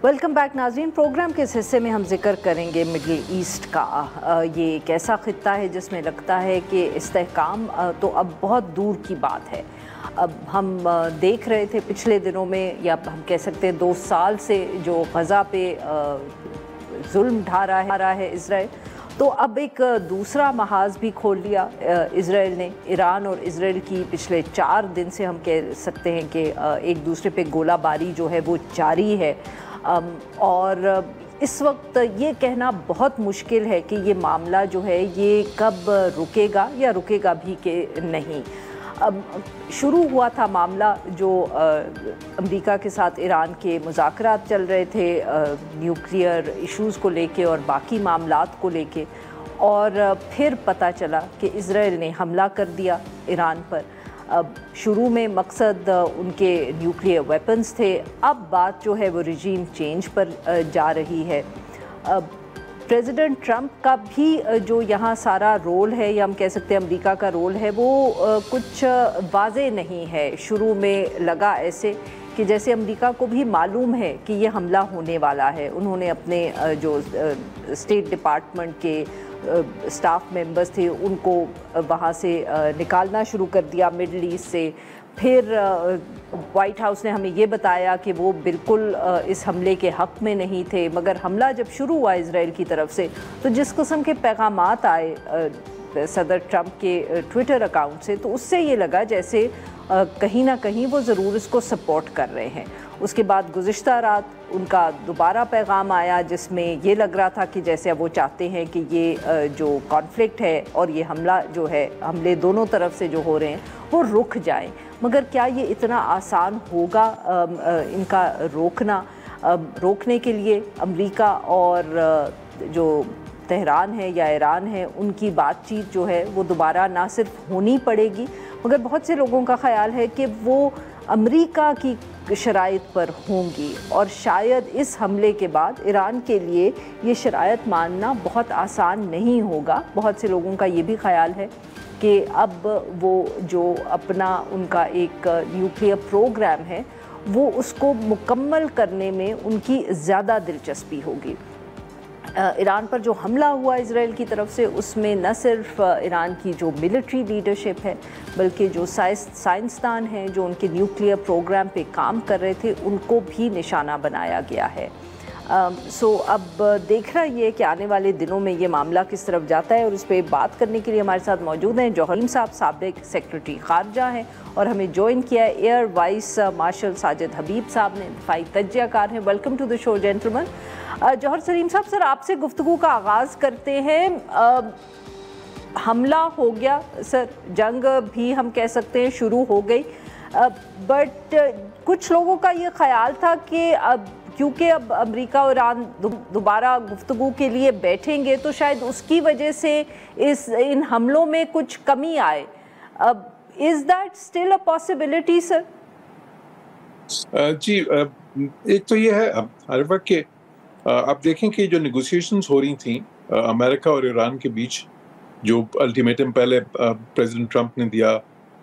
Welcome back नाज़रीन। Programme के इस हिस्से में हम जिक्र करेंगे मिडल ईस्ट का। ये एक ऐसा खित्ता है जिसमें लगता है कि इस्तेहकाम तो अब बहुत दूर की बात है। अब हम देख रहे थे पिछले दिनों में, या हम कह सकते हैं 2 साल से, जो गज़ा पे जुल्म ढा रहा है इज़राइल, तो अब एक दूसरा महाज भी खोल लिया इज़राइल ने। ईरान और इज़राइल की पिछले 4 दिन से हम कह सकते हैं कि एक दूसरे पे गोलाबारी जो है वो जारी है। और इस वक्त ये कहना बहुत मुश्किल है कि ये मामला जो है ये कब रुकेगा या रुकेगा भी कि नहीं। अब शुरू हुआ था मामला जो अमेरिका के साथ ईरान के मुज़ाकरात चल रहे थे न्यूक्लियर इश्यूज़ को लेके और बाकी मामलात को लेके, और फिर पता चला कि इज़राइल ने हमला कर दिया ईरान पर। अब शुरू में मकसद उनके न्यूक्लियर वेपन्स थे, अब बात जो है वो रिजीम चेंज पर जा रही है। अब प्रेसिडेंट ट्रंप का भी जो यहाँ सारा रोल है, या हम कह सकते हैं अमेरिका का रोल है, वो कुछ वाज़े नहीं है। शुरू में लगा ऐसे कि जैसे अमेरिका को भी मालूम है कि ये हमला होने वाला है। उन्होंने अपने जो स्टेट डिपार्टमेंट के स्टाफ मेंबर्स थे उनको वहाँ से निकालना शुरू कर दिया मिडल ईस्ट से। फिर वाइट हाउस ने हमें ये बताया कि वो बिल्कुल इस हमले के हक़ में नहीं थे, मगर हमला जब शुरू हुआ इज़राइल की तरफ से तो जिस किस्म के पैगामात आए सदर ट्रंप के ट्विटर अकाउंट से, तो उससे ये लगा जैसे कहीं ना कहीं वो ज़रूर इसको सपोर्ट कर रहे हैं। उसके बाद गुज़िश्ता रात उनका दोबारा पैगाम आया जिसमें ये लग रहा था कि जैसे अब वो चाहते हैं कि ये जो कॉन्फ्लिक्ट है और ये हमला जो है, हमले दोनों तरफ से जो हो रहे हैं वो रुक जाएं। मगर क्या ये इतना आसान होगा इनका रोकना? रोकने के लिए अमेरिका और जो तेहरान है या ईरान है उनकी बातचीत जो है वो दोबारा ना सिर्फ होनी पड़ेगी, मगर बहुत से लोगों का ख्याल है कि वो अमेरिका की शराइत पर होंगी, और शायद इस हमले के बाद ईरान के लिए ये शराइत मानना बहुत आसान नहीं होगा। बहुत से लोगों का ये भी ख्याल है कि अब वो जो अपना उनका एक न्यूक्लियर प्रोग्राम है वो उसको मुकम्मल करने में उनकी ज़्यादा दिलचस्पी होगी। ईरान पर जो हमला हुआ इज़राइल की तरफ से, उसमें न सिर्फ ईरान की जो मिलिट्री लीडरशिप है बल्कि जो साइंसदान हैं जो उनके न्यूक्लियर प्रोग्राम पे काम कर रहे थे उनको भी निशाना बनाया गया है। अब देखना ये कि आने वाले दिनों में ये मामला किस तरफ जाता है, और इस पर बात करने के लिए हमारे साथ मौजूद हैं जौहर सलीम साहब, साबिक सेक्रेटरी खारजा हैं, और हमें ज्वाइन किया है air vice marshal Sajid Habib साहब ने, दिफाई तज्जियाकार हैं। Welcome to the show gentleman. Jauhar Saleem साहब, सर आपसे गुफ्तगू का आगाज़ करते हैं। हमला हो गया सर, जंग भी हम कह सकते हैं शुरू हो गई, बट कुछ लोगों का ये ख्याल था कि अब क्योंकि अब अमेरिका और ईरान दोबारा गुफ्तगू के लिए बैठेंगे तो शायद उसकी वजह से इन हमलों में कुछ कमी आए। अब is that still a possibility sir? जी, एक तो ये है आरिफा के आप देखें कि जो नेगोशिएशंस हो रही थी अमेरिका और ईरान के बीच, जो अल्टीमेटम पहले प्रेसिडेंट ट्रंप ने दिया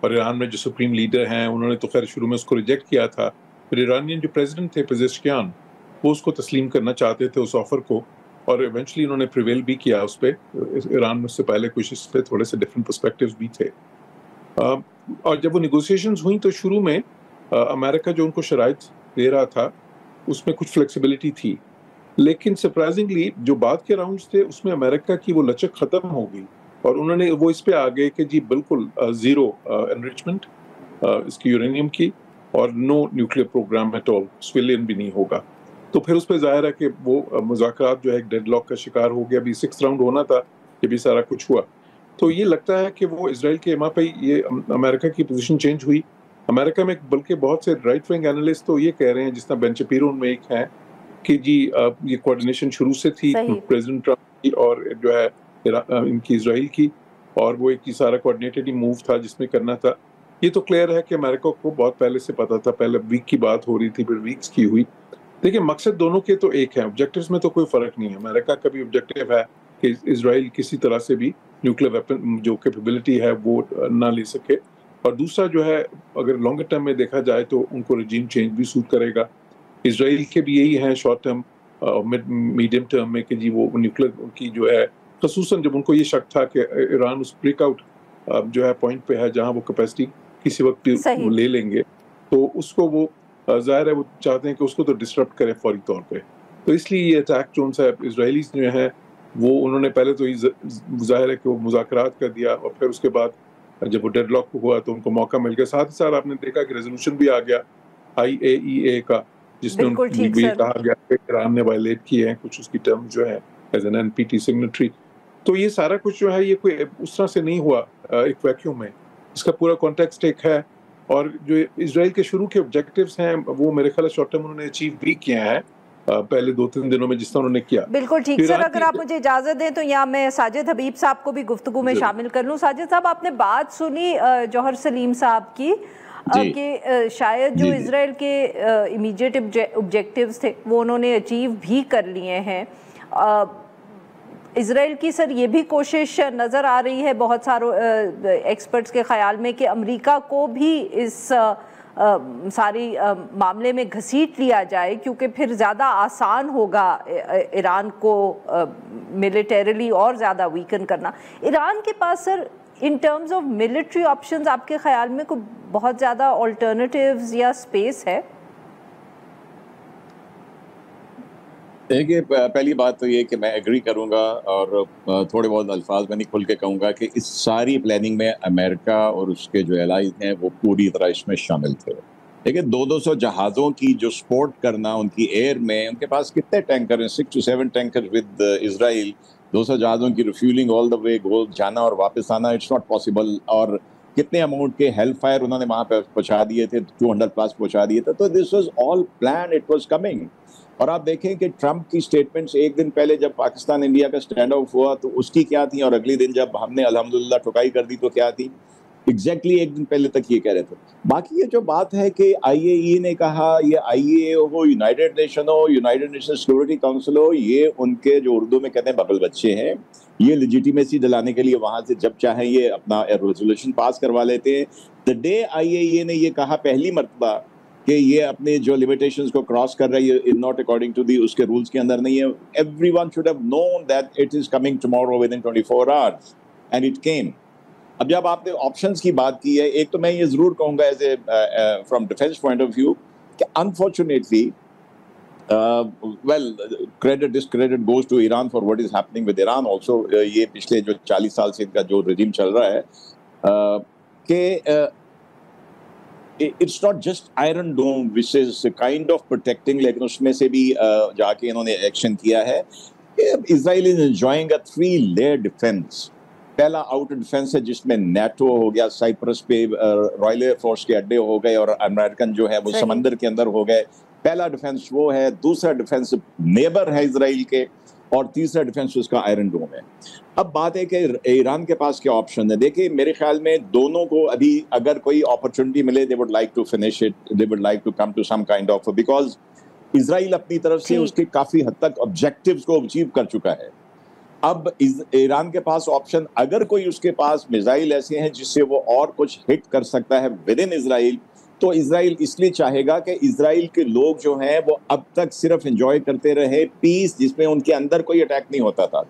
और ईरान में जो सुप्रीम लीडर हैं उन्होंने तो खैर शुरू में उसको रिजेक्ट किया था, फिर ईरानियन जो प्रेसिडेंट थे पेजेश्कियान वो उसको तस्लीम करना चाहते थे उस ऑफर को, और इवेंचुअली उन्होंने प्रिवेल भी किया उस पर। ईरान में उससे पहले कुछ इस पर थोड़े से डिफरेंट पर्सपेक्टिव्स भी थे। और जब वो नेगोशिएशंस हुई तो शुरू में अमेरिका जो उनको शराइत दे रहा था उसमें कुछ फ्लेक्सिबिलिटी थी, लेकिन सरप्राइजिंगली जो बाद के राउंड्स थे उसमें अमेरिका की वो लचक ख़त्म हो गई और उन्होंने वो इस पे आ गए कि जी बिल्कुल ज़ीरो एनरिचमेंट इसकी यूरेनियम की, और no nuclear programme at all, civilian भी नहीं होगा। तो फिर उस पर ज़ाहिर है कि वो मुज़ाकरात जो है एक डेडलॉक का शिकार हो गया। अभी 6th राउंड होना था, ये भी सारा कुछ हुआ। तो ये लगता है कि वो इजराइल के एमा पे ये अमेरिका की पोजीशन चेंज हुई। अमेरिका में बल्कि बहुत से राइट विंग एनालिस्ट तो ये कह रहे हैं, जिस तरह बेन शपीरो उनमें एक है, कि जी ये कोऑर्डिनेशन शुरू से थी प्रेसिडेंट ट्रंप की और जो है इनकी इजराइल की, और वो एक ही सारा कोऑर्डिनेटेड ही मूव था जिसमें करना था। ये तो क्लियर है कि अमेरिका को बहुत पहले से पता था, पहले वीक की बात हो रही थी, फिर वीक्स की हुई। देखिए मकसद दोनों के तो एक है, ऑब्जेक्टिव्स में तो कोई फर्क नहीं है। अमेरिका का भी ऑब्जेक्टिव है कि इजराइल किसी तरह से भी न्यूक्लियर वेपन जो कैपेबिलिटी है वो ना ले सके, और दूसरा जो है अगर लॉन्गर टर्म में देखा जाए तो उनको रजीम चेंज भी सूट करेगा। اسرائیل کے بھی یہی ہیں شارٹ ٹرم میڈیم ٹرم میں کہ جی وہ نیوکلیر کی جو ہے، خصوصاً جب ان کو یہ شک تھا کہ ایران اس بریک آؤٹ جو ہے پوائنٹ پہ ہے جہاں وہ کیپیسٹی کسی وقت صحیح لے لیں گے، تو اس کو وہ ظاہر ہے وہ چاہتے ہیں کہ اس کو تو ڈسٹرپٹ کریں فوری طور پہ. تو اس لیے یہ اٹیک جو ہے اسرائیلیز جو ہیں وہ انہوں نے پہلے تو ظاہر ہے کہ وہ مذاکرات کر دیا، اور پھر اس کے بعد جب وہ ڈیڈ لاک ہوا تو ان کو موقع مل گیا. ساتھ ہی ساتھ آپ نے دیکھا کہ ریزولوشن بھی آ گیا IAEA کا، جس میں بالکل ٹھیک یہ سر. کہا گیا کہ ایران نے وائلیٹ کیے ہیں کچھ اس کی ٹرم جو ہے ایز این NPT سگنیٹری. تو یہ سارا کچھ جو ہے یہ کوئی اس طرح سے نہیں ہوا ایک ویکیوم میں، اس کا پورا کانٹیکسٹ ایک ہے. اور جو اسرائیل کے شروع کے آبجیکٹیوز ہیں وہ میرے خیال شارٹ ٹرم انہوں نے اچیو بھی کیا ہے پہلے 2-3 دنوں میں جس طرح انہوں نے کیا. بالکل ٹھیک سر. اگر آپ مجھے اجازت دیں تو یہاں میں ساجد حبیب صاحب کو بھی گفتگو میں شامل کر لوں. ساجد صاحب، آپ نے بات سنی جوہر سلیم صاحب کی کہ شاید جو اسرائیل کے امیڈیٹ آبجیکٹیوز تھے وہ انہوں نے اچیو بھی کر لیے ہیں. اسرائیل کی سر یہ بھی کوشش نظر آ رہی ہے بہت سارے ایکسپرٹس کے خیال میں کہ امریکہ کو بھی اس ساری معاملے میں گھسیٹ لیا جائے، کیونکہ پھر زیادہ آسان ہوگا ایران کو ملیٹریلی اور زیادہ ویکن کرنا. ایران کے پاس sir in terms of military options آپ کے خیال میں کوئی بہت زیادہ آلٹرنیٹیوز یا اسپیس ہے؟ دیکھیے، پہلی بات تو یہ کہ میں ایگری کروں گا اور تھوڑے بہت الفاظ میں نہیں کھل کے کہوں گا کہ اس ساری پلاننگ میں امریکہ اور اس کے جو الائز ہیں وہ پوری طرح اس میں شامل تھے. دیکھیے 200 جہازوں کی جو سپورٹ کرنا ان کی ایئر میں، ان کے پاس کتنے ٹینکر ہیں؟ 6 to 7 ٹینکر ود اسرائیل. 200 جہازوں کی ریفیولنگ آل دا وے گو جانا اور واپس آنا، اٹس ناٹ پاسبل. اور کتنے اماؤنٹ کے ہیل فائر انہوں نے وہاں پہ پہنچا دیے تھے، 200 پلس پہنچا دیے تھے. تو this was all plan, it was coming. اور آپ دیکھیں کہ ٹرمپ کی سٹیٹمنٹس ایک دن پہلے جب پاکستان انڈیا کا سٹینڈ آف ہوا تو اس کی کیا تھی، اور اگلی دن جب ہم نے الحمدللہ ٹھکائی کر دی تو کیا تھی. ایگزیکٹلی ایک دن پہلے تک یہ کہہ رہے تھے. باقی یہ جو بات ہے کہ IAEA نے کہا، یہ IAEA ہو، یونائٹڈ نیشن ہو، یونائٹڈ نیشن سیکورٹی کاؤنسل ہو، یہ ان کے جو اردو میں کہتے ہیں بغل بچے ہیں. یہ لیجیٹیمیسی دلانے کے لیے وہاں سے جب چاہیں یہ اپنا ریزولوشن پاس کروا لیتے ہیں. دا ڈے IAEA نے یہ کہا پہلی مرتبہ کہ یہ اپنے جو لیمیٹیشنز کو کراس کر رہا ہے، یہ ناٹ اکارڈنگ ٹو دی اس کے رولز کے اندر نہیں ہے. Everyone should have known that it is coming tomorrow within 24 hours and it came. اب جب آپ نے آپشنز کی بات کی ہے، ایک تو میں یہ ضرور کہوں گا as a from defence point of view کہ unfortunately well credit discredit goes to Iran for what is happening with Iran also. یہ پچھلے جو 40 سال سے ان کا جو رجیم چل رہا ہے کہ it's not just Iron Dome which is kind of protecting، لیکن اس میں سے بھی جا کے انہوں نے ایکشن کیا ہے. Israel is enjoying a 3-layer defense. پہلا آؤٹر ڈیفense ہے جس میں نیٹو ہو گیا، سائپرس پہ رائل ایئر فورس کے اڈے ہو گئے اور امریکن جو ہے وہ سمندر کے اندر ہو گئے. پہلا ڈیفenس وہ ہے. دوسرا ڈیفenس نیبر ہے اسرائیل کے، اور تیسرا ڈیفنس اس کا آئرن ڈوم ہے. اب بات ہے کہ ایران کے پاس کیا آپشن ہے. دیکھیں میرے خیال میں دونوں کو ابھی اگر کوئی اپرچونٹی ملے they would like to finish it, they would like to come to some kind of، because اسرائیل اپنی طرف سے اس کے کافی حد تک آبجیکٹیوز کو اچیو کر چکا ہے. اب ایران کے پاس آپشن، اگر کوئی اس کے پاس میزائل ایسے ہیں جس سے وہ اور کچھ ہٹ کر سکتا ہے ود ان اسرائیل، تو اسرائیل اس لیے چاہے گا کہ اسرائیل کے لوگ جو ہیں وہ اب تک صرف انجوائے کرتے رہے پیس جس میں ان کے اندر کوئی اٹیک نہیں ہوتا تھا.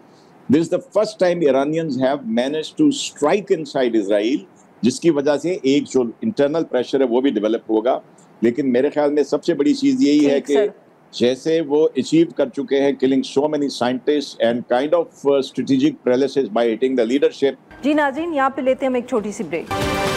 This is the first time Iranians have managed to strike inside Israel، جس کی وجہ سے ایک جو انٹرنل پریشر ہے وہ بھی ڈیولپ ہوگا. لیکن میرے خیال میں سب سے بڑی چیز یہی ہے کہ جیسے وہ اچیو کر چکے ہیں killing so many scientists and kind of strategic paralysis by hitting the leadership. جی ناظرین، یہاں پہ لیتے ہیں ہم ایک چھوٹی سی بریک.